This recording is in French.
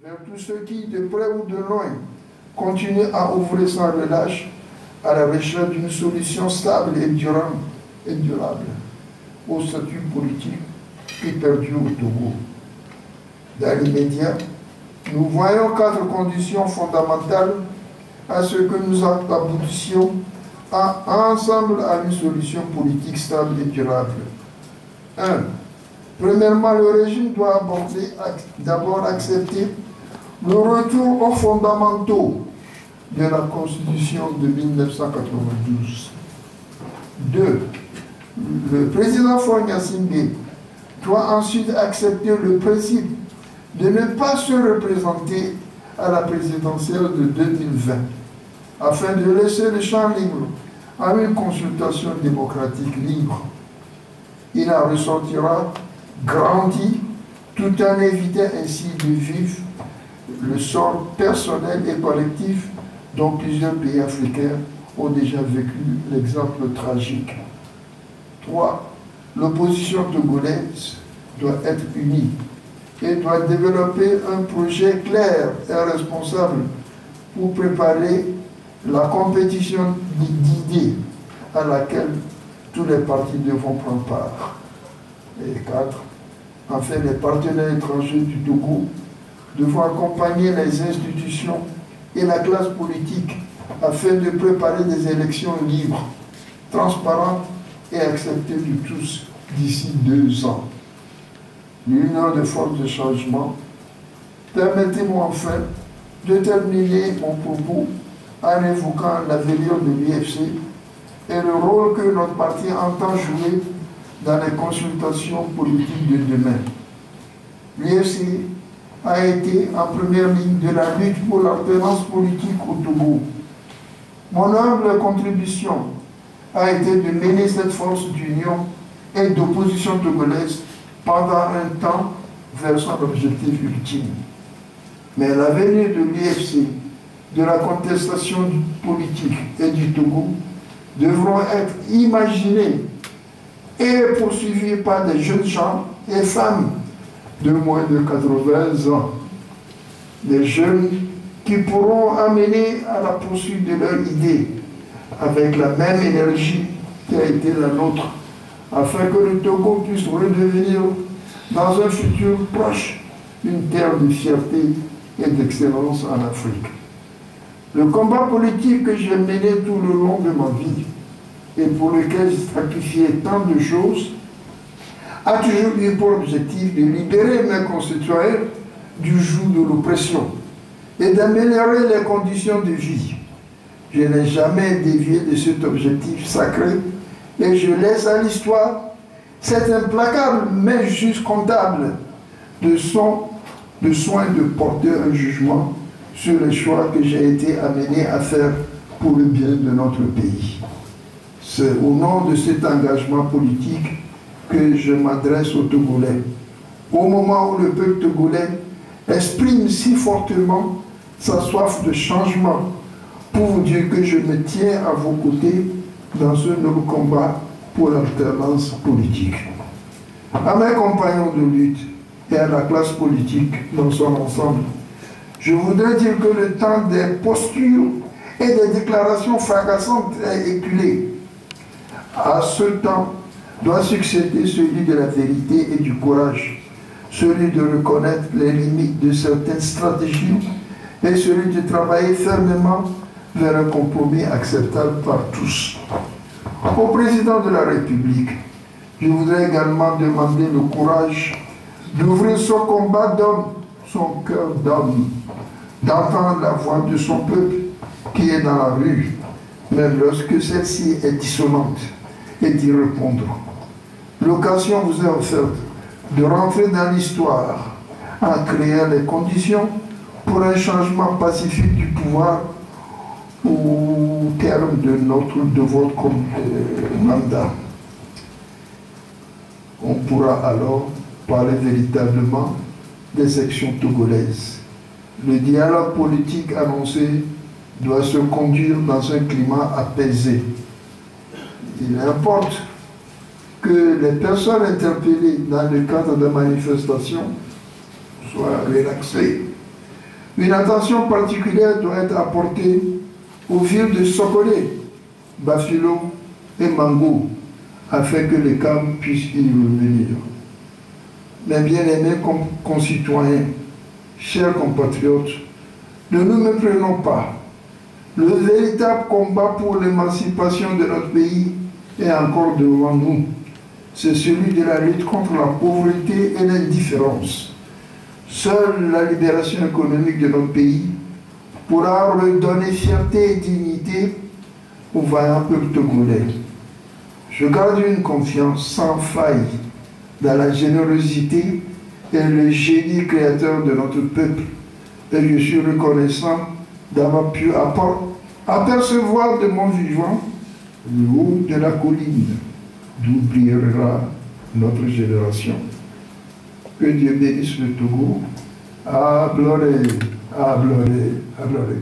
vers tous ceux qui, de près ou de loin, continuent à ouvrir sans relâche à la recherche d'une solution stable et durable au statut politique qui perdure au Togo. Dans l'immédiat, nous voyons 4 conditions fondamentales à ce que nous aboutissions ensemble à une solution politique stable et durable. 1. Premièrement, le régime doit d'abord accepter le retour aux fondamentaux de la Constitution de 1992. 2. Le président Faure Gnassingbé doit ensuite accepter le principe de ne pas se représenter à la présidentielle de 2020, afin de laisser le champ libre à une consultation démocratique libre. Il en ressortira grandi, tout en évitant ainsi de vivre le sort personnel et collectif dont plusieurs pays africains ont déjà vécu l'exemple tragique. 3. L'opposition togolaise doit être unie et doit développer un projet clair et responsable pour préparer la compétition d'idées à laquelle tous les partis devront prendre part. Et 4. Enfin, les partenaires étrangers du Togo devront accompagner les institutions et la classe politique afin de préparer des élections libres, transparentes et acceptées de tous d'ici 2 ans. L'union de forces de changement. Permettez-moi enfin de terminer mon propos en évoquant l'avenir de l'UFC et le rôle que notre parti entend jouer dans les consultations politiques de demain. L'UFC a été en première ligne de la lutte pour l'alternance politique au Togo. Mon humble contribution a été de mener cette force d'union et d'opposition togolaise pendant un temps vers son objectif ultime. Mais l'avenir de l'UFC, de la contestation politique et du Togo devront être imaginés et poursuivis par des jeunes gens et femmes de moins de 80 ans. Des jeunes qui pourront amener à la poursuite de leurs idées avec la même énergie qui a été la nôtre, afin que le Togo puisse redevenir dans un futur proche une terre de fierté et d'excellence en Afrique. Le combat politique que j'ai mené tout le long de ma vie et pour lequel j'ai sacrifié tant de choses a toujours eu pour objectif de libérer mes concitoyens du joug de l'oppression et d'améliorer les conditions de vie. Je n'ai jamais dévié de cet objectif sacré et je laisse à l'histoire cette implacable mais juste comptable de soin de porter un jugement sur les choix que j'ai été amené à faire pour le bien de notre pays. C'est au nom de cet engagement politique que je m'adresse aux Togolais. Au moment où le peuple togolais exprime si fortement sa soif de changement, pour vous dire que je me tiens à vos côtés dans ce nouveau combat pour l'alternance politique. À mes compagnons de lutte et à la classe politique dans son ensemble, je voudrais dire que le temps des postures et des déclarations fracassantes est éculé. À ce temps doit succéder celui de la vérité et du courage, celui de reconnaître les limites de certaines stratégies et celui de travailler fermement vers un compromis acceptable par tous. Au président de la République, je voudrais également demander le courage d'ouvrir son combat d'homme, son cœur d'homme, d'entendre la voix de son peuple qui est dans la rue, même lorsque celle-ci est dissonante, et d'y répondre. L'occasion vous est offerte de rentrer dans l'histoire en créant les conditions pour un changement pacifique du pouvoir au terme de votre mandat. On pourra alors parler véritablement des sections togolaises. Le dialogue politique annoncé doit se conduire dans un climat apaisé. Il importe que les personnes interpellées dans le cadre de manifestations soient relaxées Une attention particulière doit être apportée aux villes de Sokolé, Bafilo et Mango, afin que les CAM puissent y revenir. Mes bien-aimés concitoyens, chers compatriotes, ne nous méprenons pas. Le véritable combat pour l'émancipation de notre pays est encore devant nous. C'est celui de la lutte contre la pauvreté et l'indifférence. Seule la libération économique de notre pays pourra redonner fierté et dignité au vaillant peuple togolais. Je garde une confiance sans faille dans la générosité et le génie créateur de notre peuple. Et je suis reconnaissant d'avoir pu apercevoir de mon vivant le haut de la colline d'où brillera notre génération. Que Dieu bénisse le Togo. À Bloré, à Bloré, à Bloré,